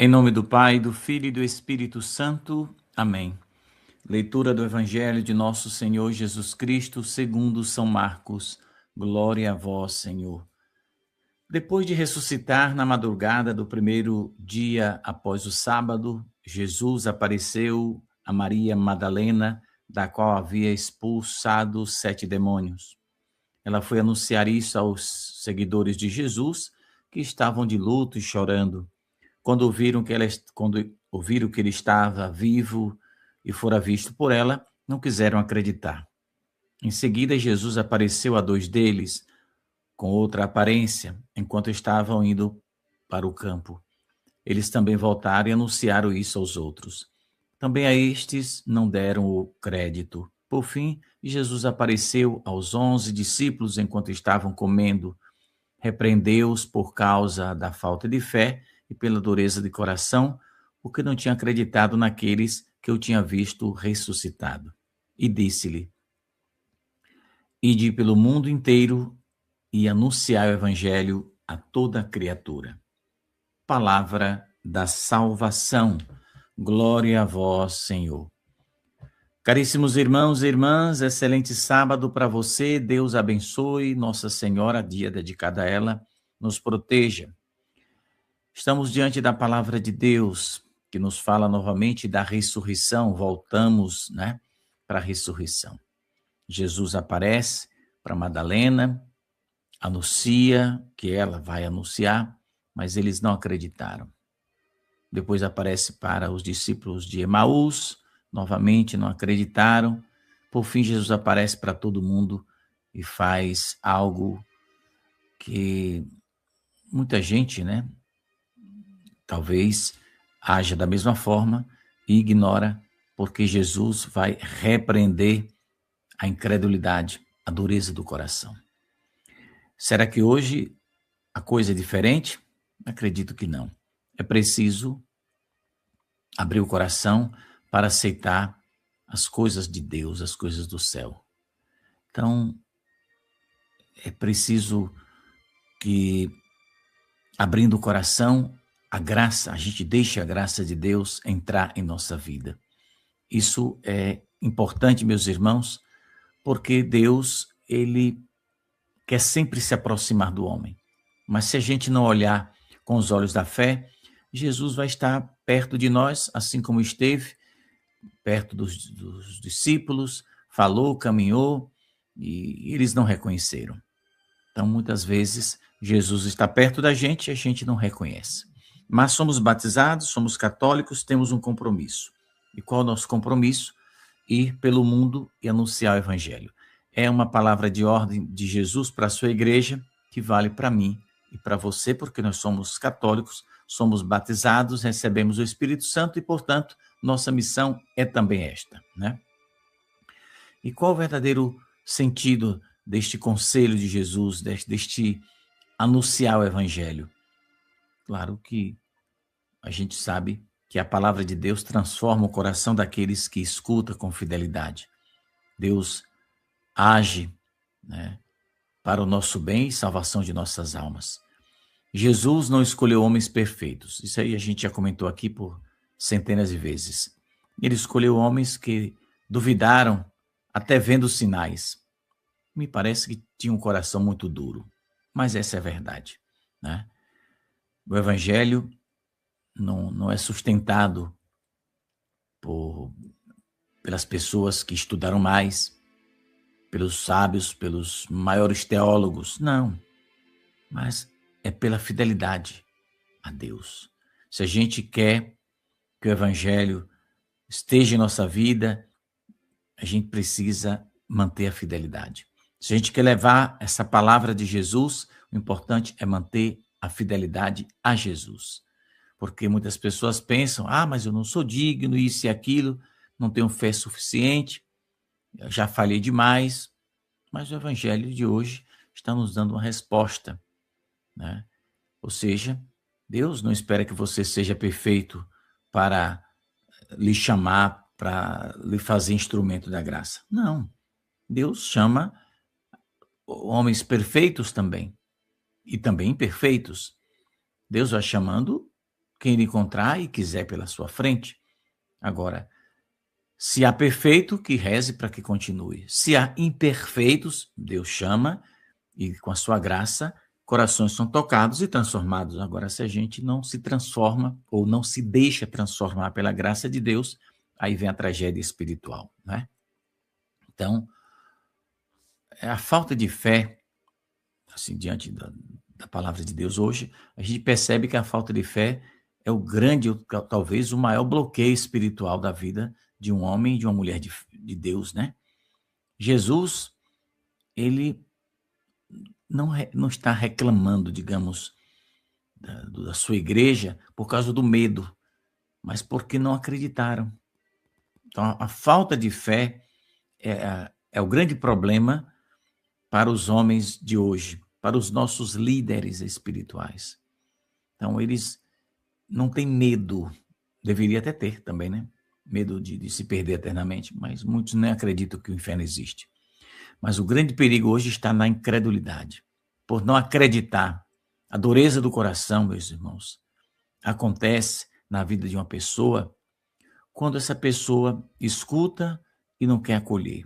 Em nome do Pai, do Filho e do Espírito Santo. Amém. Leitura do Evangelho de nosso Senhor Jesus Cristo, segundo São Marcos. Glória a vós, Senhor. Depois de ressuscitar na madrugada do primeiro dia após o sábado, Jesus apareceu a Maria Madalena, da qual havia expulsado 7 demônios. Ela foi anunciar isso aos seguidores de Jesus, que estavam de luto e chorando. Quando ouviram que ele estava vivo e fora visto por ela, não quiseram acreditar. Em seguida, Jesus apareceu a 2 deles, com outra aparência, enquanto estavam indo para o campo. Eles também voltaram e anunciaram isso aos outros. Também a estes não deram o crédito. Por fim, Jesus apareceu aos 11 discípulos enquanto estavam comendo. Repreendeu-os por causa da falta de fé e pela dureza de coração, porque não tinha acreditado naqueles que eu tinha visto ressuscitado. E disse-lhe: Ide pelo mundo inteiro e anunciai o evangelho a toda criatura. Palavra da salvação. Glória a vós, Senhor. Caríssimos irmãos e irmãs, excelente sábado para você. Deus abençoe. Nossa Senhora, dia dedicado a ela, nos proteja. Estamos diante da palavra de Deus, que nos fala novamente da ressurreição. Voltamos, para a ressurreição. Jesus aparece para Madalena, anuncia que ela vai anunciar, mas eles não acreditaram. Depois aparece para os discípulos de Emaús, novamente não acreditaram. Por fim, Jesus aparece para todo mundo e faz algo que muita gente, talvez haja da mesma forma e ignora, porque Jesus vai repreender a incredulidade, a dureza do coração. Será que hoje a coisa é diferente? Acredito que não. É preciso abrir o coração para aceitar as coisas de Deus, as coisas do céu. Então, é preciso que, abrindo o coração, a gente deixe a graça de Deus entrar em nossa vida. Isso é importante, meus irmãos, porque Deus, ele quer sempre se aproximar do homem. Mas se a gente não olhar com os olhos da fé, Jesus vai estar perto de nós, assim como esteve perto dos discípulos, falou, caminhou, e eles não reconheceram. Então, muitas vezes, Jesus está perto da gente e a gente não reconhece. Mas somos batizados, somos católicos, temos um compromisso. E qual é o nosso compromisso? Ir pelo mundo e anunciar o evangelho. É uma palavra de ordem de Jesus para a sua igreja, que vale para mim e para você, porque nós somos católicos, somos batizados, recebemos o Espírito Santo e, portanto, nossa missão é também esta, E qual o verdadeiro sentido deste conselho de Jesus, deste anunciar o evangelho? Claro que a gente sabe que a palavra de Deus transforma o coração daqueles que escutam com fidelidade. Deus age, para o nosso bem e salvação de nossas almas. Jesus não escolheu homens perfeitos. Isso aí a gente já comentou aqui por centenas de vezes. Ele escolheu homens que duvidaram até vendo os sinais. Me parece que tinha um coração muito duro, mas essa é a verdade, O evangelho não é sustentado pelas pessoas que estudaram mais, pelos sábios, pelos maiores teólogos, não, mas é pela fidelidade a Deus. Se a gente quer que o evangelho esteja em nossa vida, a gente precisa manter a fidelidade. Se a gente quer levar essa palavra de Jesus, o importante é manter a fidelidade a Jesus. Porque muitas pessoas pensam, mas eu não sou digno, isso e aquilo, não tenho fé suficiente, eu já falhei demais. Mas o evangelho de hoje está nos dando uma resposta, Ou seja, Deus não espera que você seja perfeito para lhe chamar, para lhe fazer instrumento da graça. Não. Deus chama homens perfeitos também, e também imperfeitos. Deus vai chamando quem ele encontrar e quiser pela sua frente. Agora, se há perfeito, que reze para que continue. Se há imperfeitos, Deus chama e com a sua graça, corações são tocados e transformados. Agora, se a gente não se transforma ou não se deixa transformar pela graça de Deus, aí vem a tragédia espiritual, né? Então, a falta de fé, assim, diante da palavra de Deus hoje, a gente percebe que a falta de fé é o grande, talvez o maior bloqueio espiritual da vida de um homem e de uma mulher de Deus, né? Jesus, ele não está reclamando, digamos, da sua igreja por causa do medo, mas porque não acreditaram. Então, a falta de fé é o grande problema para os homens de hoje, para os nossos líderes espirituais. Então, eles não têm medo, deveria até ter também, né? Medo de se perder eternamente, mas muitos nem acreditam que o inferno existe. Mas o grande perigo hoje está na incredulidade. Por não acreditar, a dureza do coração, meus irmãos, acontece na vida de uma pessoa quando essa pessoa escuta e não quer acolher.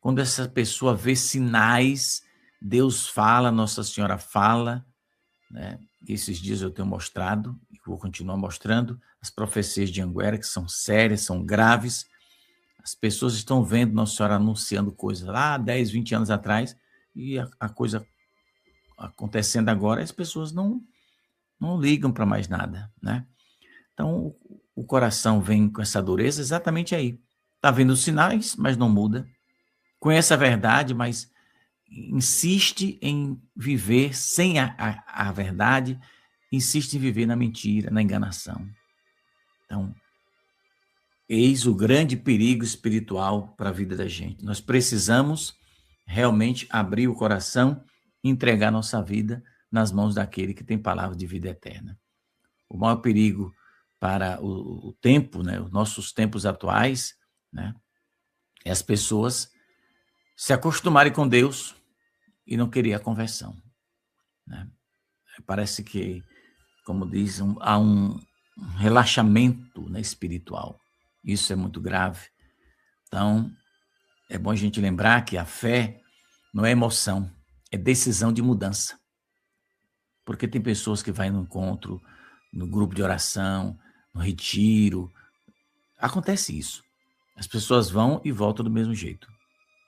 Quando essa pessoa vê sinais, Deus fala, Nossa Senhora fala, né? Esses dias eu tenho mostrado, e vou continuar mostrando, as profecias de Anguera, que são sérias, são graves. As pessoas estão vendo Nossa Senhora anunciando coisas lá 10, 20 anos atrás, e a coisa acontecendo agora, as pessoas não ligam para mais nada, né? Então, o coração vem com essa dureza exatamente aí. Está vendo os sinais, mas não muda. Conhece a verdade, mas insiste em viver sem a verdade, insiste em viver na mentira, na enganação. Então, eis o grande perigo espiritual para a vida da gente. Nós precisamos realmente abrir o coração e entregar nossa vida nas mãos daquele que tem palavra de vida eterna. O maior perigo para o tempo, né, os nossos tempos atuais, né, é as pessoas se acostumarem com Deus e não querer a conversão, né? Parece que, como dizem, há um relaxamento, né, espiritual. Isso é muito grave. Então, é bom a gente lembrar que a fé não é emoção, é decisão de mudança. Porque tem pessoas que vão no encontro, no grupo de oração, no retiro. Acontece isso. As pessoas vão e voltam do mesmo jeito.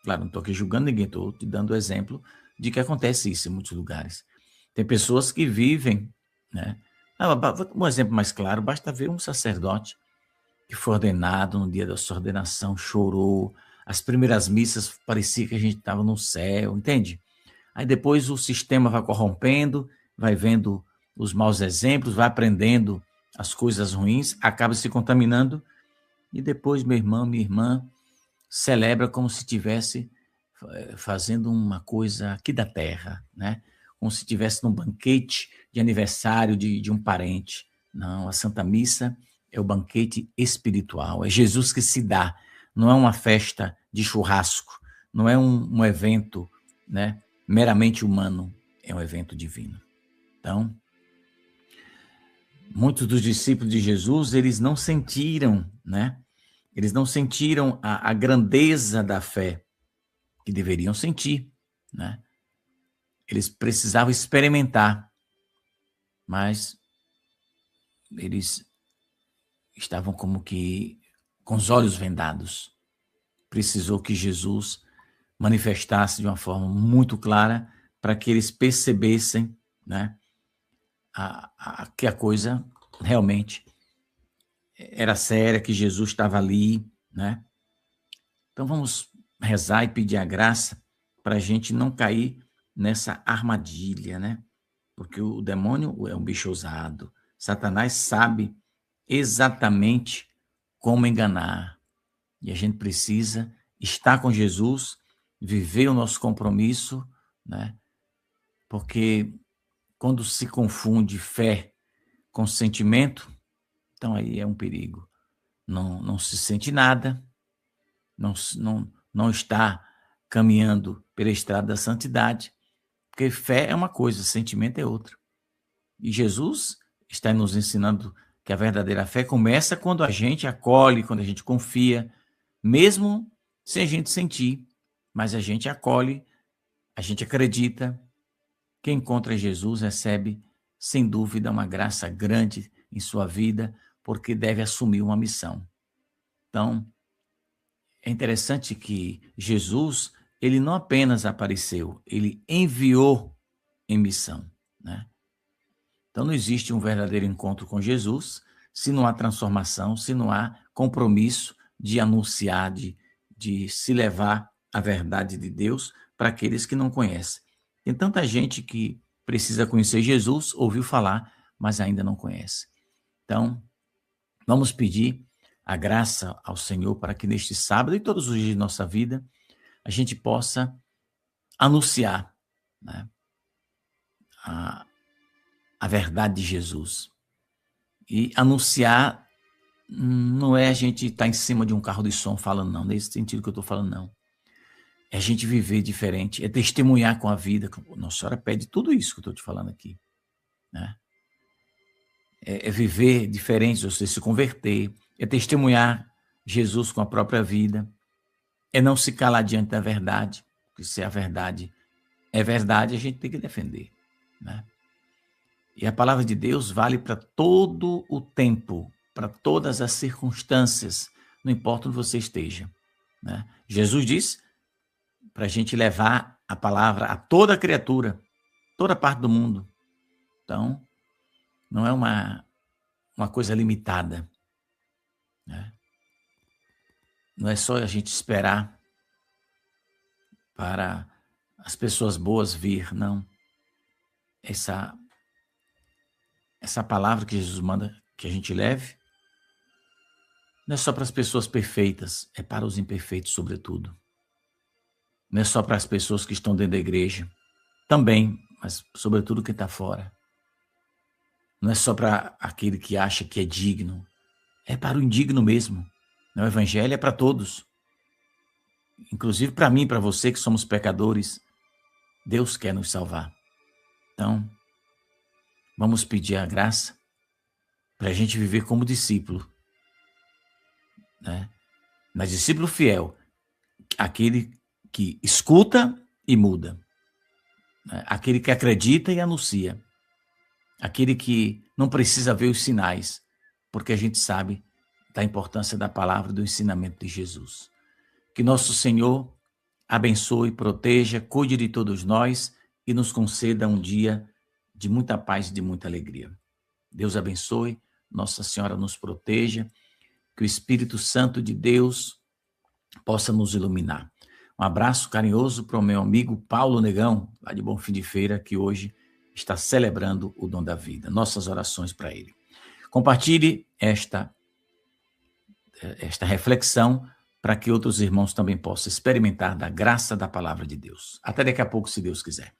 Claro, não estou aqui julgando ninguém, estou te dando o exemplo de que acontece isso em muitos lugares. Tem pessoas que vivem, né? Um exemplo mais claro, basta ver um sacerdote que foi ordenado no dia da sua ordenação, chorou, as primeiras missas parecia que a gente estava no céu, entende? Aí depois o sistema vai corrompendo, vai vendo os maus exemplos, vai aprendendo as coisas ruins, acaba se contaminando e depois, meu irmão, minha irmã, celebra como se estivesse fazendo uma coisa aqui da terra, né? Como se estivesse num banquete de aniversário de um parente. Não, a Santa Missa é o banquete espiritual, é Jesus que se dá, não é uma festa de churrasco, não é um evento, né, meramente humano, é um evento divino. Então, muitos dos discípulos de Jesus, eles não sentiram, né? Eles não sentiram a grandeza da fé que deveriam sentir, né? Eles precisavam experimentar, mas eles estavam como que com os olhos vendados. Precisou que Jesus manifestasse de uma forma muito clara para que eles percebessem, né, que a coisa realmente era séria, que Jesus estava ali, né? Então vamos rezar e pedir a graça para a gente não cair nessa armadilha, né? Porque o demônio é um bicho ousado. Satanás sabe exatamente como enganar. E a gente precisa estar com Jesus, viver o nosso compromisso, né? Porque quando se confunde fé com sentimento, então aí é um perigo. Não se sente nada, não está caminhando pela estrada da santidade, porque fé é uma coisa, sentimento é outra. E Jesus, está nos ensinando que a verdadeira fé começa quando a gente acolhe, quando a gente confia, mesmo sem a gente sentir, mas a gente acolhe, a gente acredita. Quem encontra Jesus recebe, sem dúvida, uma graça grande em sua vida, porque deve assumir uma missão. Então, é interessante que Jesus, ele não apenas apareceu, ele enviou em missão, né? Então, não existe um verdadeiro encontro com Jesus se não há transformação, se não há compromisso de anunciar, de se levar a verdade de Deus para aqueles que não conhecem. Tem tanta gente que precisa conhecer Jesus, ouviu falar, mas ainda não conhece. Então, vamos pedir a graça ao Senhor para que neste sábado e todos os dias de nossa vida a gente possa anunciar, né, a verdade de Jesus. E anunciar não é a gente estar em cima de um carro de som falando, não, nesse sentido que eu estou falando, não. É a gente viver diferente, é testemunhar com a vida. Nossa Senhora pede tudo isso que eu estou te falando aqui, né? É viver diferente, você se converter, é testemunhar Jesus com a própria vida, é não se calar diante da verdade, porque se a verdade é verdade, a gente tem que defender, né? E a palavra de Deus vale para todo o tempo, para todas as circunstâncias, não importa onde você esteja, né? Jesus disse para a gente levar a palavra a toda criatura, toda parte do mundo. Então, não é uma coisa limitada, né? Não é só a gente esperar para as pessoas boas vir, não. Essa palavra que Jesus manda que a gente leve não é só para as pessoas perfeitas, é para os imperfeitos, sobretudo. Não é só para as pessoas que estão dentro da igreja, também, mas sobretudo quem está fora. Não é só para aquele que acha que é digno, é para o indigno mesmo. O evangelho é para todos, inclusive para mim, para você que somos pecadores. Deus quer nos salvar. Então, vamos pedir a graça para a gente viver como discípulo, né? Mas discípulo fiel, aquele que escuta e muda, né? Aquele que acredita e anuncia, aquele que não precisa ver os sinais, porque a gente sabe da importância da palavra e do ensinamento de Jesus. Que nosso Senhor abençoe, proteja, cuide de todos nós e nos conceda um dia de muita paz e de muita alegria. Deus abençoe, Nossa Senhora nos proteja, que o Espírito Santo de Deus possa nos iluminar. Um abraço carinhoso para o meu amigo Paulo Negão, lá de Bom Fim de Feira, que hoje está celebrando o dom da vida. Nossas orações para ele. Compartilhe esta reflexão para que outros irmãos também possam experimentar da graça da palavra de Deus. Até daqui a pouco, se Deus quiser.